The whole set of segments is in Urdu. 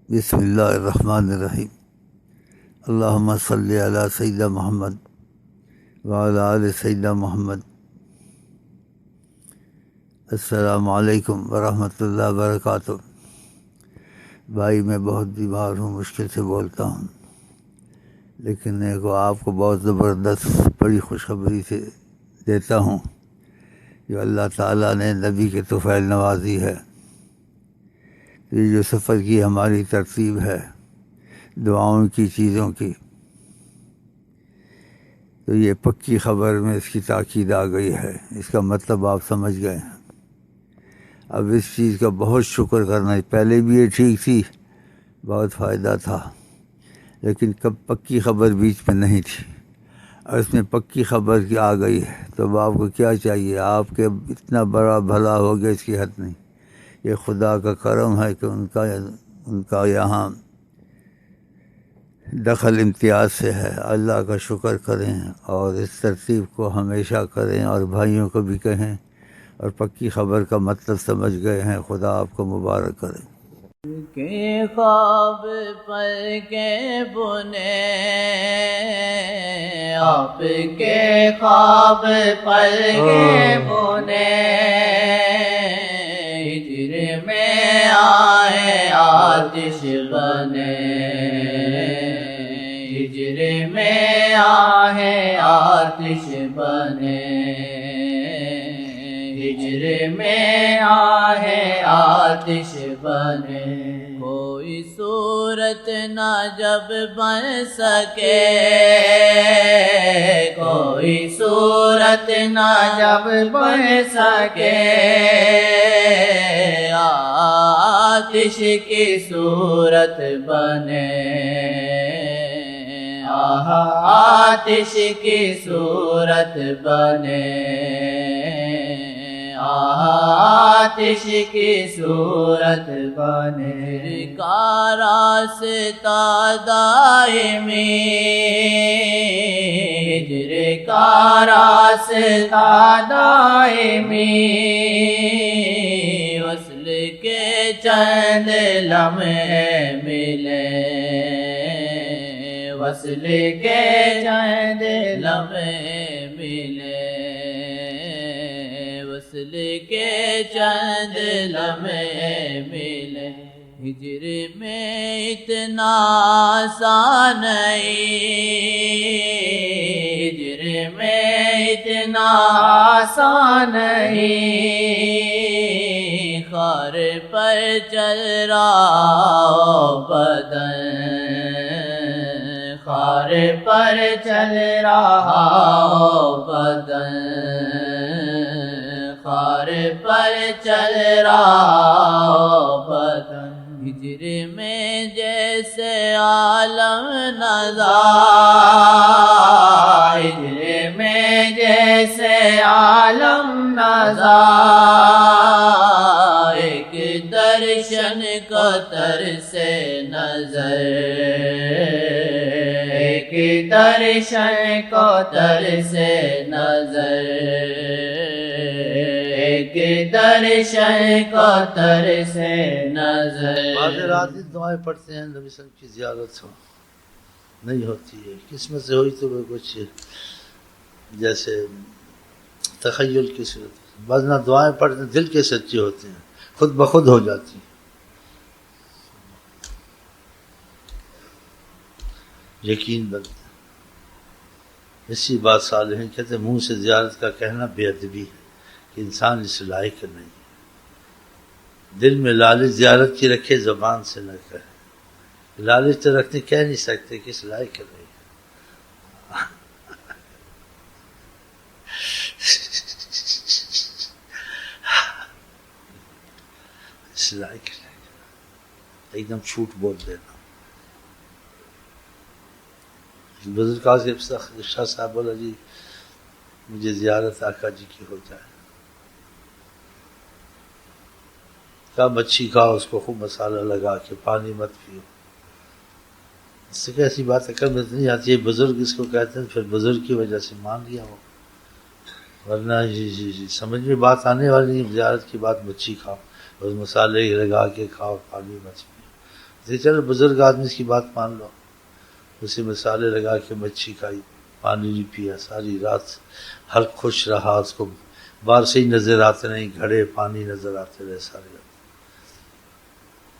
بسم اللہ الرحمن الرحیم اللہم صلی علی سیدنا محمد وعلی آل سیدنا محمد۔ السلام علیکم ورحمۃ اللہ وبرکاتہ۔ بھائی میں بہت بیمار ہوں، مشکل سے بولتا ہوں، لیکن آپ کو بہت زبردست بڑی خوشخبری سے دیتا ہوں جو اللہ تعالیٰ نے نبی کے طفیل نوازی ہے۔ یہ جو سفر کی ہماری ترتیب ہے دعاؤں کی، چیزوں کی، تو یہ پکی خبر میں اس کی تاکید آ گئی ہے۔ اس کا مطلب آپ سمجھ گئے ہیں۔ اب اس چیز کا بہت شکر کرنا ہے۔ پہلے بھی یہ ٹھیک تھی، بہت فائدہ تھا، لیکن کب پکی خبر بیچ میں نہیں تھی، اور اس میں پکی خبر کی آ گئی ہے، تو اب آپ کو کیا چاہیے؟ آپ کے اتنا بڑا بھلا ہو گیا، اس کی حد نہیں۔ یہ خدا کا کرم ہے کہ ان کا یہاں دخل امتیاز سے ہے۔ اللہ کا شکر کریں اور اس ترتیب کو ہمیشہ کریں، اور بھائیوں کو بھی کہیں، اور پکی خبر کا مطلب سمجھ گئے ہیں۔ خدا آپ کو مبارک کرے۔ کہ خواب پر کے بنے، آپ کے خواب پر کے بنے، ہجر میں آئے آتش بنے، ہجر میں آئے آتش بنے، ہجر میں آئے آتش بنے۔ کوئی صورت نہ جب بن سکے، کوئی صورت نہ جب بن سکے، آتش کی صورت بنے، آتش کی صورت بنے، آتش کی صورت بنے۔ کا راستہ دائمی، ہجر کا راستہ دائمی، وصل کے چند لمحے ملے، وصل کے چند لمحے ملے، وصل کے چند لمحے ملے۔ ہجر میں اتنا آسان نہیں، ہجر میں اتنا آسان نہیں، خار پر چل رہا بدن، خار پر چل رہا بدن، خار پر چل رہا بدن۔ ہجر میں جیسے عالم نظر، ہجر میں جیسے عالم نظر، ایک درشن کو ترسے نظر، ایک درشن کو ترسے نظر، ایک درشن کو ترسے نظر۔ بعض رات دعائیں پڑھتے ہیں، نبی صلی اللہ علیہ وسلم کی زیارت ہو، نہیں ہوتی ہے۔ قسمت سے ہوئی تو وہ کچھ جیسے تخیل کی صورت۔ بعض نہ دعائیں پڑھتے ہیں، دل کے سچے ہوتے ہیں، خود بخود ہو جاتی ہیں۔ یقین بنتا ہے۔ اسی بات صالحین کہتے ہیں، منہ سے زیارت کا کہنا بے ادبی ہے کہ انسان اس لائق نہیں۔ دل میں لالچ زیارت کی رکھے، زبان سے نہ کہے۔ لالچ تو رکھتے کہہ نہیں سکتے کس لائق نہیں۔ اس لائق نہیں، ایک دم جھوٹ بول دینا۔ بزرگ قاضی شاہ صاحب بولا، جی مجھے زیارت آقا جی کی ہو جائے۔ کہا مچھی کھاؤ، اس کو خوب مسالہ لگا کے، پانی مت پیو۔ اس سے کیسی بات عقل میں نہیں آتی ہے۔ بزرگ اس کو کہتے ہیں، پھر بزرگ کی وجہ سے مان لیا ہو، ورنہ جی سمجھ میں بات آنے والی نہیں۔ زیارت کی بات مچھی کھاؤ، اور مسالے لگا کے کھاؤ، پانی مت پیو۔ چلو بزرگ آدمی اس کی بات مان لو، اسے مسالے لگا کے مچھی کھائی، پانی نہیں پیا، ساری رات ہر خوش رہا، اس کو باہر سے ہی نظر آتے نہیں، گھڑے پانی نظر آتے رہے ساری رات۔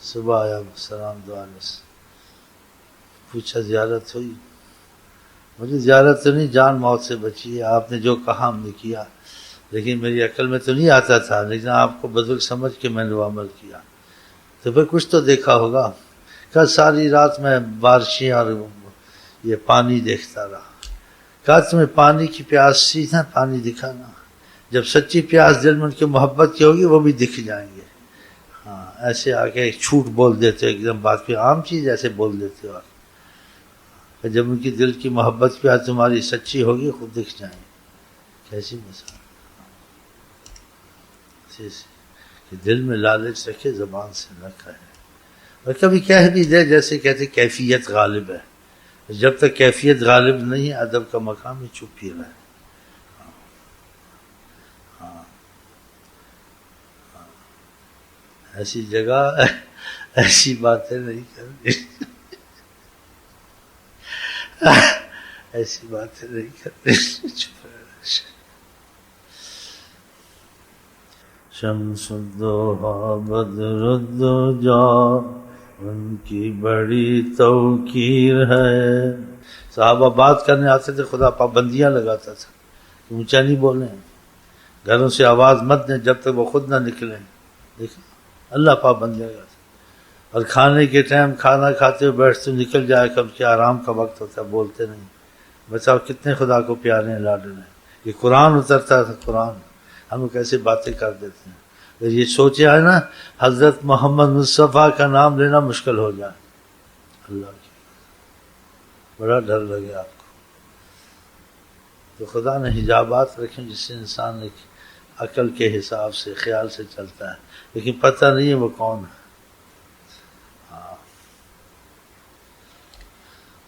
صبح آیا سلام دعا سے پوچھا زیارت ہوئی؟ مجھے زیارت تو نہیں، جان موت سے بچی ہے، آپ نے جو کہا ہم نے کیا، لیکن میری عقل میں تو نہیں آتا تھا، لیکن آپ کو بزرگ سمجھ کے میں نے وہ عمل کیا، تو پھر کچھ تو دیکھا ہوگا۔ کل ساری رات میں بارشیں اور یہ پانی دیکھتا رہا۔ کہا تمہیں پانی کی پیاس سی نا، پانی دکھانا، جب سچی پیاس دل میں ان کی محبت کی ہوگی وہ بھی دکھ جائیں گے۔ ہاں ایسے آ کے جھوٹ بول دیتے ہو، ایک دم بات پہ عام چیز ایسے بول دیتے ہو، جب ان کی دل کی محبت کی پیاس تمہاری سچی ہوگی خود دکھ جائیں گے۔ کیسی مثال کہ دل میں لالچ رکھے، زبان سے نہ کہے، اور کبھی کہہ بھی دے، جیسے کہتے کیفیت غالب ہے، جب تک کیفیت غالب نہیں ہے ادب کا مقام ہی چپ ہی رہے۔ ایسی جگہ ایسی باتیں نہیں کرنی، ایسی باتیں نہیں کرنی، چپ رہنا۔ شمس الضحیٰ بدر الدجا ان کی بڑی توقیر ہے۔ صحابہ بات کرنے آتے تھے، خدا پابندیاں لگاتا تھا، اونچا نہیں بولیں، گھروں سے آواز مت دیں جب تک وہ خود نہ نکلیں۔ دیکھیں اللہ پابندیاں لگاتا، اور کھانے کے ٹائم کھانا کھاتے ہوئے بیٹھتے نکل جائے، کب کیا آرام کا وقت ہوتا ہے، بولتے نہیں۔ بتاؤ کتنے خدا کو پیارے ہیں، لاڈل ہیں۔ یہ قرآن اترتا تھا، قرآن ہم لوگ کیسے باتیں کر دیتے ہیں۔ اگر یہ سوچے آئے نا حضرت محمد مصطفیٰ کا نام لینا مشکل ہو جائے، اللہ کی بڑا ڈر لگے آپ کو، تو خدا نے حجابات رکھیں جس سے انسان ایک عقل کے حساب سے خیال سے چلتا ہے، لیکن پتہ نہیں ہے وہ کون ہے۔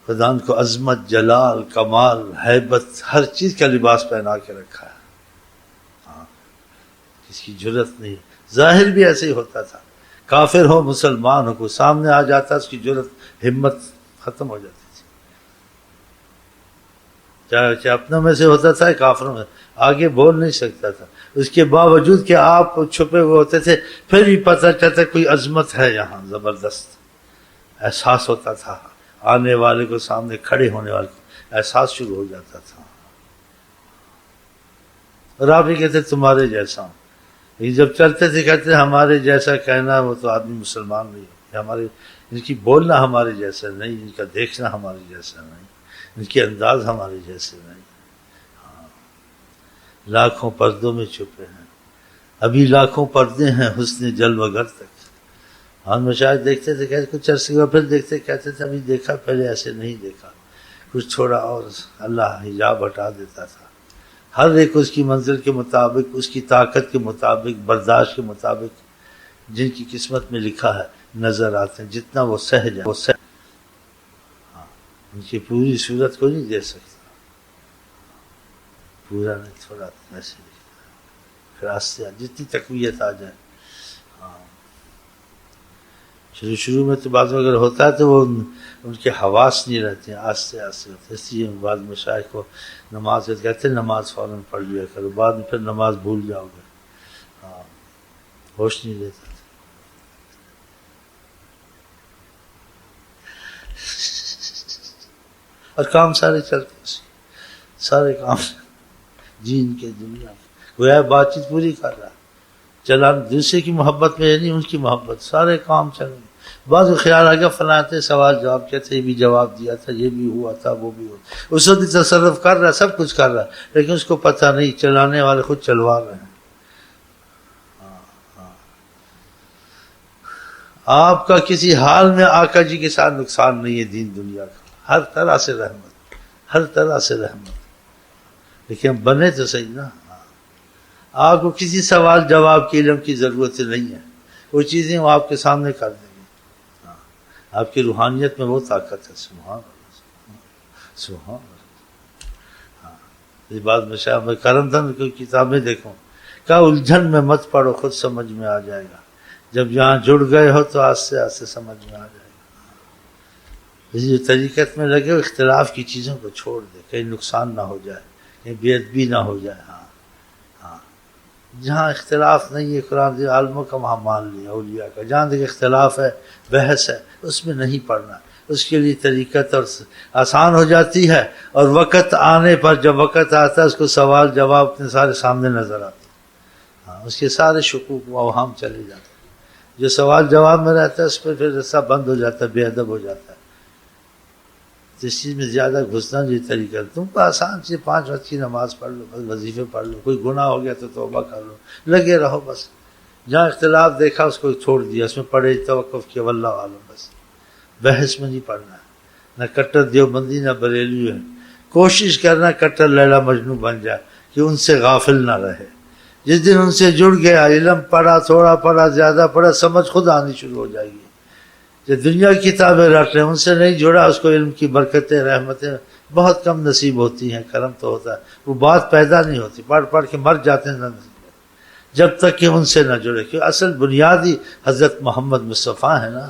خدا ان کو عظمت، جلال، کمال، ہیبت، ہر چیز کا لباس پہنا کے رکھا ہے، اس کی جرت نہیں۔ ظاہر بھی ایسے ہی ہوتا تھا، کافر ہو مسلمان ہو، کوئی سامنے آ جاتا اس کی جرت، ہمت ختم ہو جاتی تھی۔ چاہے اپنوں میں سے ہوتا تھا کافروں میں، آگے بول نہیں سکتا تھا، اس کے باوجود کہ آپ چھپے ہوئے ہوتے تھے پھر بھی پتہ چلتا کوئی عظمت ہے یہاں، زبردست احساس ہوتا تھا، آنے والے کو، سامنے کھڑے ہونے والے کو احساس شروع ہو جاتا تھا، اور آپ ہی کہتے تمہارے جیسا ہوں۔ یہ جب چلتے تھے کہتے ہمارے جیسا کہنا وہ تو آدمی مسلمان نہیں ہے، ہمارے ان کی بولنا ہمارے جیسا نہیں، ان کا دیکھنا ہمارے جیسا نہیں، ان کے انداز ہمارے جیسے نہیں۔ لاکھوں پردوں میں چھپے ہیں، ابھی لاکھوں پردے ہیں حسن جلوہ گر تک۔ ہم مشاہد دیکھتے تھے، کہتے کچھ عرصے کے بعد پھر دیکھتے، کہتے تھے ابھی دیکھا، پہلے ایسے نہیں دیکھا، کچھ تھوڑا اور اللہ حجاب ہٹا دیتا تھا۔ ہر ایک اس کی منزل کے مطابق، اس کی طاقت کے مطابق، برداشت کے مطابق، جن کی قسمت میں لکھا ہے نظر آتے ہیں، جتنا وہ سہج ہے وہ سہج، ان کی پوری صورت کو نہیں دے سکتا، پورا نہیں، تھوڑا ایسے لکھتا، پھر آستے جتنی تقویت آ جائے۔ شروع میں تو بعض میں اگر ہوتا ہے تو وہ ان کے حواس نہیں رہتے ہیں، آستے آستے ہوتے ہیں، اس لیے بعض مشائخ کو نماز کہتے ہیں نماز فوراً پڑھ لیا کرو، بعد میں پھر نماز بھول جاؤ گے، ہوش نہیں لیتا تھا۔ اور کام سارے چلتے سارے کام جین کے دنیا میں گویا بات چیت پوری کر رہا، چلا دوسرے کی محبت میں نہیں، ان کی محبت، سارے کام چل رہے۔ بعض خیال آ گیا فلاں سوال جواب کہتے یہ بھی جواب دیا تھا، یہ بھی ہوا تھا، وہ بھی ہوا، اس وقت تصرف کر رہا، سب کچھ کر رہا، لیکن اس کو پتہ نہیں چلانے والے خود چلوا رہے ہیں۔ آپ کا کسی حال میں آقا جی کے ساتھ نقصان نہیں ہے، دین دنیا کا ہر طرح سے رحمت، ہر طرح سے رحمت، لیکن بنے تو صحیح نا۔ آپ کو کسی سوال جواب کے علم کی ضرورت نہیں ہے، وہ چیزیں وہ آپ کے سامنے کر دیں گے۔ آپ کی روحانیت میں وہ طاقت ہے، سبحان اللہ، سبحان اللہ۔ اس بات میں شاید میں کرم تھا کوئی کتابیں دیکھوں، کہا الجھن میں مت پڑو، خود سمجھ میں آ جائے گا، جب یہاں جڑ گئے ہو تو آستے آستے سمجھ میں آ جائے گا۔ اسی جو طریقت میں لگے ہو اختلاف کی چیزوں کو چھوڑ دے، کہیں نقصان نہ ہو جائے، کہیں بے ادبی نہ ہو جائے۔ ہاں جہاں اختلاف نہیں ہے قرآن کے عالموں کا وہاں مان لیا، اولیاء کا۔ جہاں تک اختلاف ہے، بحث ہے، اس میں نہیں پڑھنا۔ اس کے لیے طریقت اور آسان ہو جاتی ہے، اور وقت آنے پر جب وقت آتا ہے اس کو سوال جواب اپنے سارے سامنے نظر آتے ہیں۔ ہاں اس کے سارے شکوک و اوہام چلے جاتے ہیں۔ جو سوال جواب میں رہتا ہے اس پہ پھر رسہ بند ہو جاتا ہے، بے ادب ہو جاتا ہے۔ اس چیز میں زیادہ گھسنا جو طریقہ، تم کو آسان چیز 5 وقت کی نماز پڑھ لو، بس وظیفے پڑھ لو، کوئی گناہ ہو گیا تو توبہ کر لو، لگے رہو بس۔ جہاں اختلاف دیکھا اس کو چھوڑ دیا، اس میں پڑھے توقف کیا، واللہ عالم۔ بس بحث میں نہیں پڑھنا ہے، نہ کٹر دیوبندی نہ بریلوی ہے۔ کوشش کرنا کٹر لیلا مجنوں بن جائے کہ ان سے غافل نہ رہے۔ جس دن ان سے جڑ گیا، علم پڑھا، تھوڑا پڑھا، زیادہ پڑھا، سمجھ خود آنی شروع ہو جائے گی۔ جو دنیا کی کتابیں رٹ رہے ہیں ان سے نہیں جڑا، اس کو علم کی برکتیں رحمتیں بہت کم نصیب ہوتی ہیں، کرم تو ہوتا ہے، وہ بات پیدا نہیں ہوتی، پڑھ پڑھ کے مر جاتے ہیں جب تک کہ ان سے نہ جڑے، کہ اصل بنیادی حضرت محمد مصطفیٰ ہے نا۔